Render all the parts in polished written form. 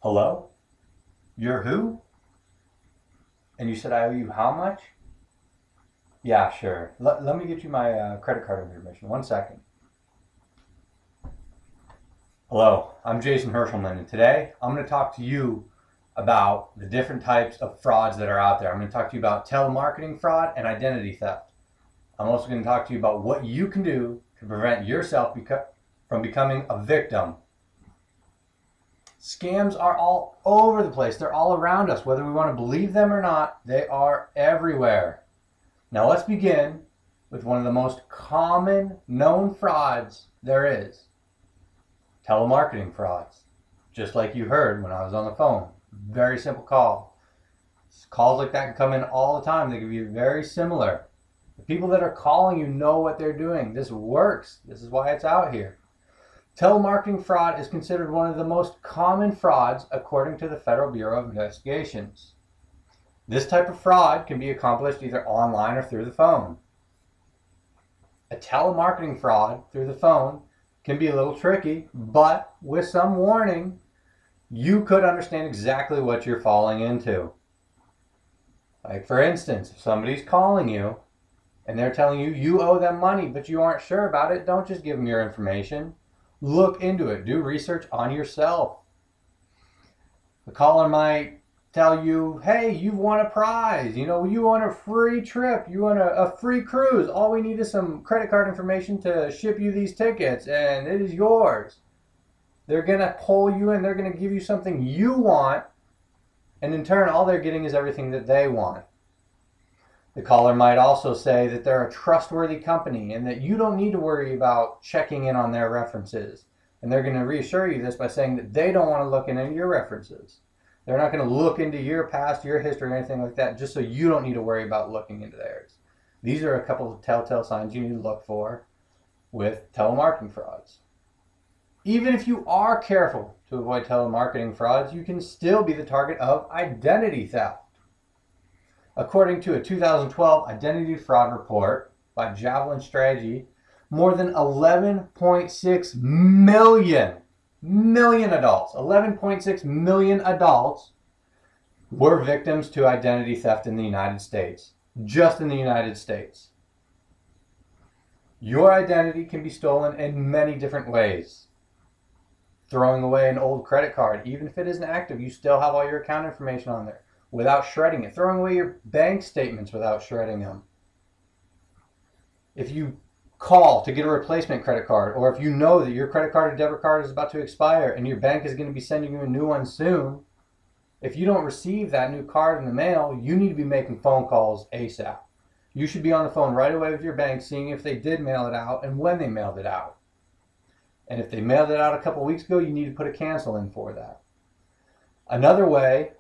Hello? You're who? And you said I owe you how much? Yeah, sure. Let me get you my credit card information. 1 second. Hello, I'm Jason Hershelman, and today I'm going to talk to you about the different types of frauds that are out there. I'm going to talk to you about telemarketing fraud and identity theft. I'm also going to talk to you about what you can do to prevent yourself from becoming a victim. Scams are all over the place. They're all around us. Whether we want to believe them or not, they are everywhere. Now let's begin with one of the most common known frauds there is. Telemarketing frauds. Just like you heard when I was on the phone. Very simple call. Calls like that can come in all the time. They can be very similar. The people that are calling you know what they're doing. This works. This is why it's out here. Telemarketing fraud is considered one of the most common frauds according to the Federal Bureau of Investigations. This type of fraud can be accomplished either online or through the phone. A telemarketing fraud through the phone can be a little tricky, but with some warning, you could understand exactly what you're falling into. Like for instance, if somebody's calling you and they're telling you you owe them money, but you aren't sure about it, don't just give them your information. Look into it. Do research on yourself. The caller might tell you, hey, you've won a prize. You won a free trip. You won a free cruise. All we need is some credit card information to ship you these tickets, and it is yours. They're going to pull you in. They're going to give you something you want, and in turn, all they're getting is everything that they want. The caller might also say that they're a trustworthy company and that you don't need to worry about checking in on their references. And they're going to reassure you this by saying that they don't want to look into your references. They're not going to look into your past, your history, or anything like that, just so you don't need to worry about looking into theirs. These are a couple of telltale signs you need to look for with telemarketing frauds. Even if you are careful to avoid telemarketing frauds, you can still be the target of identity theft. According to a 2012 identity fraud report by Javelin Strategy, more than 11.6 million adults, 11.6 million adults were victims to identity theft in the United States, just in the United States. Your identity can be stolen in many different ways. Throwing away an old credit card, even if it isn't active, you still have all your account information on there without shredding it. Throwing away your bank statements without shredding them. If you call to get a replacement credit card, or if you know that your credit card or debit card is about to expire and your bank is going to be sending you a new one soon, if you don't receive that new card in the mail, you need to be making phone calls ASAP. You should be on the phone right away with your bank, seeing if they did mail it out and when they mailed it out. And if they mailed it out a couple weeks ago, you need to put a cancel in for that. Another way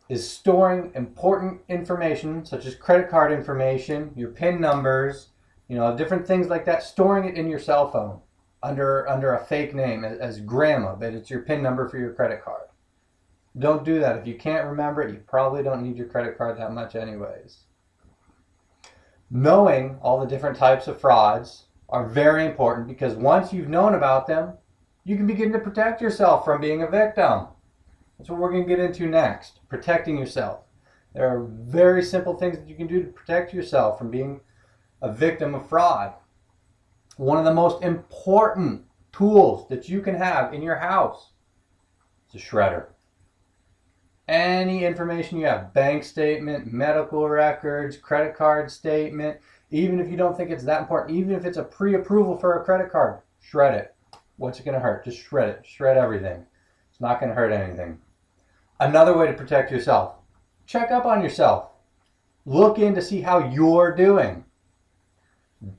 is storing important information such as credit card information, your PIN numbers, different things like that, storing it in your cell phone under a fake name as grandma, but it's your PIN number for your credit card. Don't do that. If you can't remember it, you probably don't need your credit card that much anyways. Knowing all the different types of frauds are very important because once you've known about them, you can begin to protect yourself from being a victim. That's what we're going to get into next, protecting yourself. There are very simple things that you can do to protect yourself from being a victim of fraud. One of the most important tools that you can have in your house is a shredder. Any information you have, bank statement, medical records, credit card statement, even if you don't think it's that important, even if it's a pre-approval for a credit card, shred it. What's it going to hurt? Just shred it. Shred everything. It's not going to hurt anything. Another way to protect yourself, check up on yourself. Look in to see how you're doing.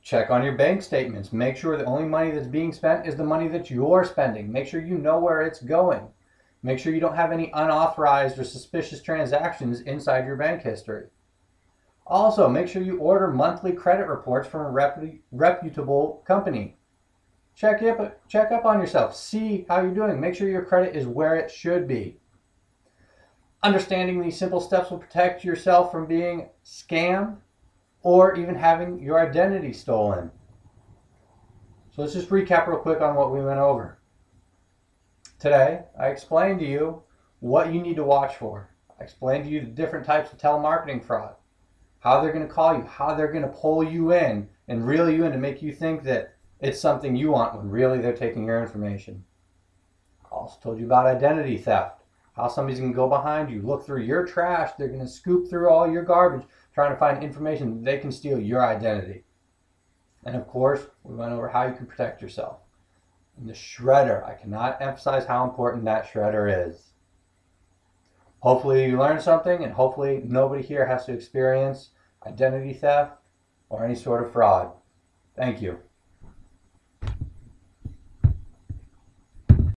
Check on your bank statements. Make sure the only money that's being spent is the money that you're spending. Make sure you know where it's going. Make sure you don't have any unauthorized or suspicious transactions inside your bank history. Also, make sure you order monthly credit reports from a reputable company. Check up on yourself. See how you're doing. Make sure your credit is where it should be. Understanding these simple steps will protect yourself from being scammed or even having your identity stolen. So let's just recap real quick on what we went over. Today, I explained to you what you need to watch for. I explained to you the different types of telemarketing fraud, how they're going to call you, how they're going to pull you in and reel you in to make you think that it's something you want when really they're taking your information. I also told you about identity theft, how somebody's going to go behind you, look through your trash, they're going to scoop through all your garbage, trying to find information that they can steal your identity. And of course, we went over how you can protect yourself. And the shredder, I cannot emphasize how important that shredder is. Hopefully you learned something, and hopefully nobody here has to experience identity theft or any sort of fraud. Thank you.